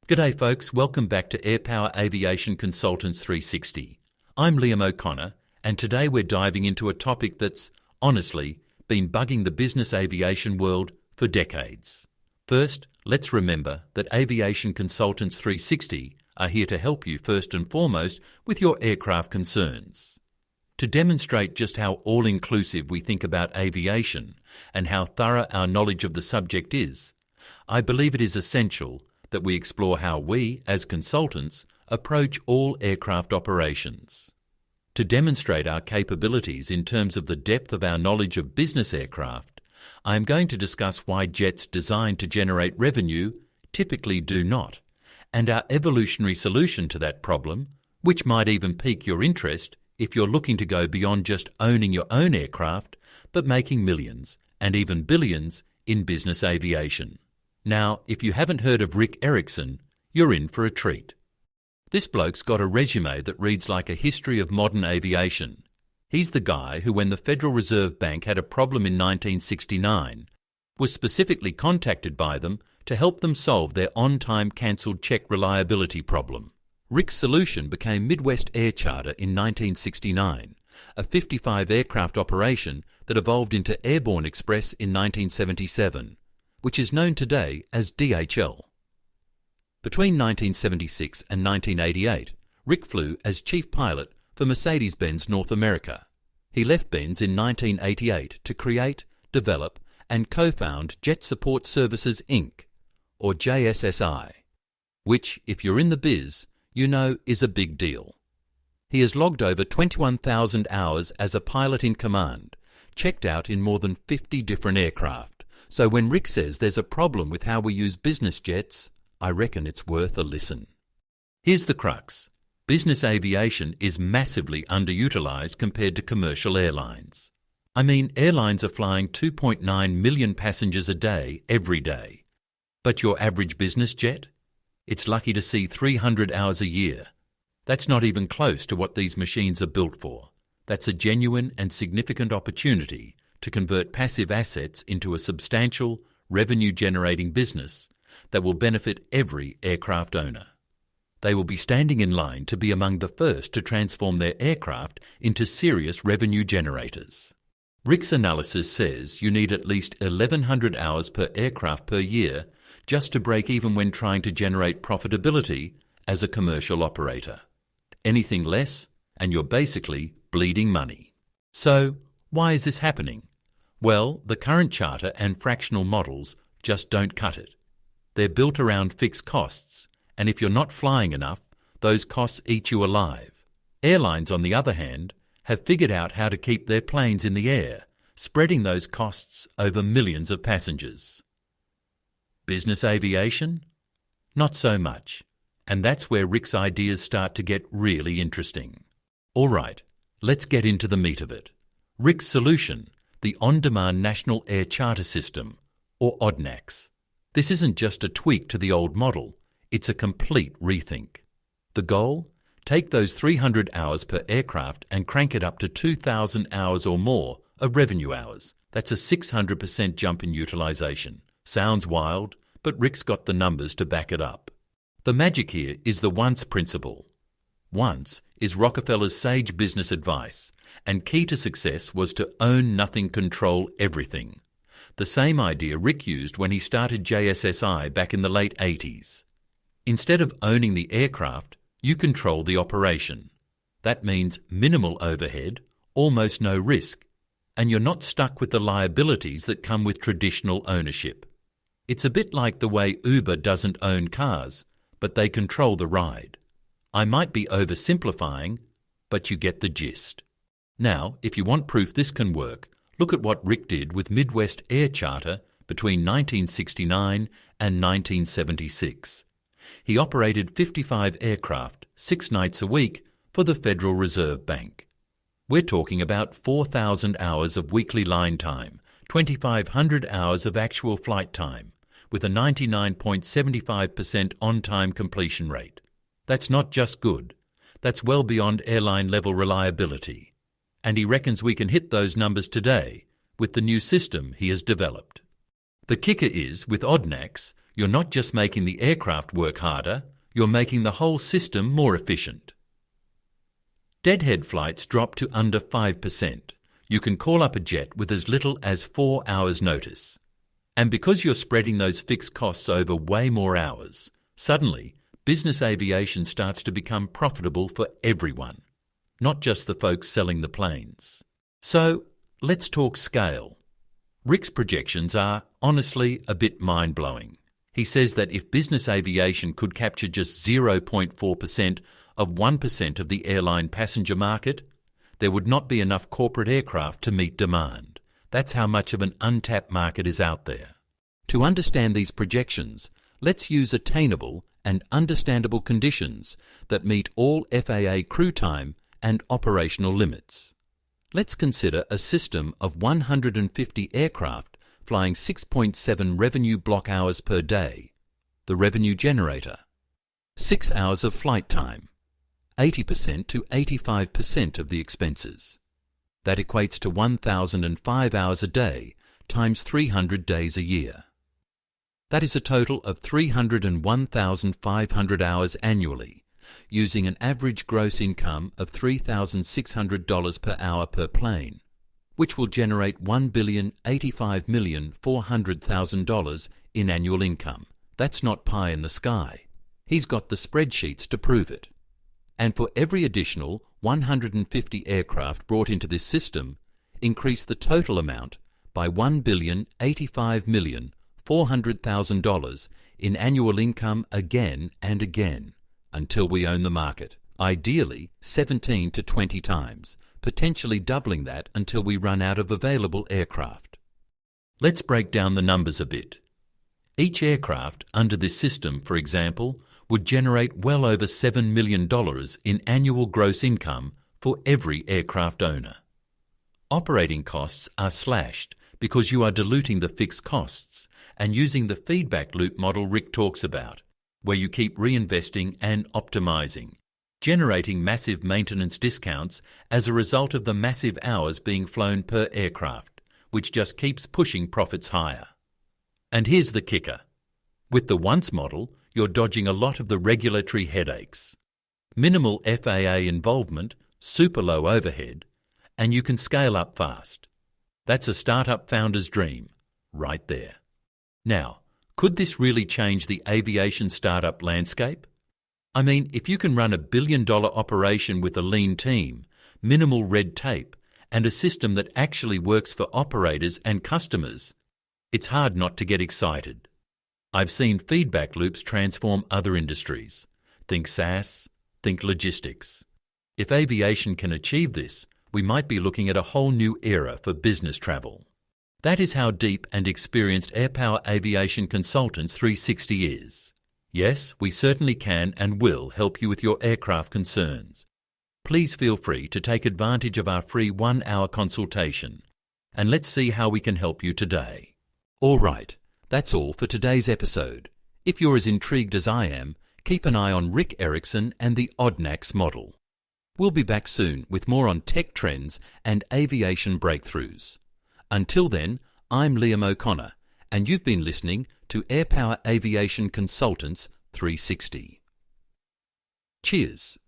G'day folks, welcome back to AirPower Aviation Consultants 360. I'm Liam O'Connor, and today we're diving into a topic that's, honestly, been bugging the business aviation world for decades. First, let's remember that Aviation Consultants 360 are here to help you first and foremost with your aircraft concerns. To demonstrate just how all-inclusive we think about aviation and how thorough our knowledge of the subject is, I believe it is essential that we explore how we, as consultants, approach all aircraft operations. To demonstrate our capabilities in terms of the depth of our knowledge of business aircraft, I am going to discuss why jets designed to generate revenue typically do not, and our evolutionary solution to that problem, which might even pique your interest if you're looking to go beyond just owning your own aircraft, but making millions, and even billions, in business aviation. Now, if you haven't heard of Rick Erickson, you're in for a treat. This bloke's got a resume that reads like a history of modern aviation. He's the guy who, when the Federal Reserve Bank had a problem in 1969, was specifically contacted by them to help them solve their on-time cancelled check reliability problem. Rick's solution became Midwest Air Charter in 1969, a 55-aircraft operation that evolved into Airborne Express in 1977. Which is known today as DHL. Between 1976 and 1988, Rick flew as chief pilot for Mercedes-Benz North America. He left Benz in 1988 to create, develop, and co-found Jet Support Services Inc., or JSSI, which, if you're in the biz, you know is a big deal. He has logged over 21,000 hours as a pilot in command, checked out in more than 50 different aircraft. So when Rick says there's a problem with how we use business jets, I reckon it's worth a listen. Here's the crux. Business aviation is massively underutilised compared to commercial airlines. I mean, airlines are flying 2.9 million passengers a day, every day. But your average business jet? It's lucky to see 300 hours a year. That's not even close to what these machines are built for. That's a genuine and significant opportunity to convert passive assets into a substantial, revenue-generating business that will benefit every aircraft owner. They will be standing in line to be among the first to transform their aircraft into serious revenue generators. Rick's analysis says you need at least 1,100 hours per aircraft per year just to break even when trying to generate profitability as a commercial operator. Anything less, and you're basically bleeding money. So, why is this happening? Well, the current charter and fractional models just don't cut it. They're built around fixed costs, and if you're not flying enough, those costs eat you alive. Airlines, on the other hand, have figured out how to keep their planes in the air, spreading those costs over millions of passengers. Business aviation? Not so much. And that's where Rick's ideas start to get really interesting. All right, let's get into the meat of it. Rick's solution, the On-Demand National Air Charter System, or ODNAX. This isn't just a tweak to the old model, it's a complete rethink. The goal? Take those 300 hours per aircraft and crank it up to 2,000 hours or more of revenue hours. That's a 600% jump in utilisation. Sounds wild, but Rick's got the numbers to back it up. The magic here is the once principle. Once is Rockefeller's sage business advice, and key to success was to own nothing, control everything. The same idea Rick used when he started JSSI back in the late 80s. Instead of owning the aircraft, you control the operation. That means minimal overhead, almost no risk, and you're not stuck with the liabilities that come with traditional ownership. It's a bit like the way Uber doesn't own cars, but they control the ride. I might be oversimplifying, but you get the gist. Now, if you want proof this can work, look at what Rick did with Midwest Air Charter between 1969 and 1976. He operated 55 aircraft, 6 nights a week, for the Federal Reserve Bank. We're talking about 4,000 hours of weekly line time, 2,500 hours of actual flight time, with a 99.75% on-time completion rate. That's not just good. That's well beyond airline-level reliability. And he reckons we can hit those numbers today with the new system he has developed. The kicker is, with ODNAX, You're not just making the aircraft work harder, you're making the whole system more efficient. Deadhead flights drop to under 5%. You can call up a jet with as little as 4 hours' notice. And because you're spreading those fixed costs over way more hours, suddenly business aviation starts to become profitable for everyone, not just the folks selling the planes. So, let's talk scale. Rick's projections are, honestly, a bit mind-blowing. He says that if business aviation could capture just 0.4% of 1% of the airline passenger market, there would not be enough corporate aircraft to meet demand. That's how much of an untapped market is out there. To understand these projections, let's use attainable and understandable conditions that meet all FAA crew time and operational limits. Let's consider a system of 150 aircraft flying 6.7 revenue block hours per day, the revenue generator, 6 hours of flight time, 80% to 85% of the expenses. That equates to 1,005 hours a day times 300 days a year. That is a total of 301,500 hours annually, using an average gross income of $3,600 per hour per plane, which will generate $1,085,400,000 in annual income. That's not pie in the sky. He's got the spreadsheets to prove it. And for every additional 150 aircraft brought into this system, increase the total amount by $1,085,400,000 in annual income again and again, until we own the market, ideally 17 to 20 times, potentially doubling that until we run out of available aircraft. Let's break down the numbers a bit. Each aircraft under this system, for example, would generate well over $7 million in annual gross income for every aircraft owner. Operating costs are slashed because you are diluting the fixed costs and using the feedback loop model Rick talks about, where you keep reinvesting and optimizing, generating massive maintenance discounts as a result of the massive hours being flown per aircraft, which just keeps pushing profits higher. And here's the kicker. With the once model, you're dodging a lot of the regulatory headaches. Minimal FAA involvement, super low overhead, and you can scale up fast. That's a startup founder's dream, right there. Now, could this really change the aviation startup landscape? I mean, if you can run a billion-dollar operation with a lean team, minimal red tape, and a system that actually works for operators and customers, it's hard not to get excited. I've seen feedback loops transform other industries. Think SaaS, think logistics. If aviation can achieve this, we might be looking at a whole new era for business travel. That is how deep and experienced AirPower Aviation Consultants 360 is. Yes, we certainly can and will help you with your aircraft concerns. Please feel free to take advantage of our free 1-hour consultation, and let's see how we can help you today. All right. That's all for today's episode. If you're as intrigued as I am, keep an eye on Rick Erickson and the Oddnax model. We'll be back soon with more on tech trends and aviation breakthroughs. Until then, I'm Liam O'Connor, and you've been listening to AirPower Aviation Consultants 360. Cheers.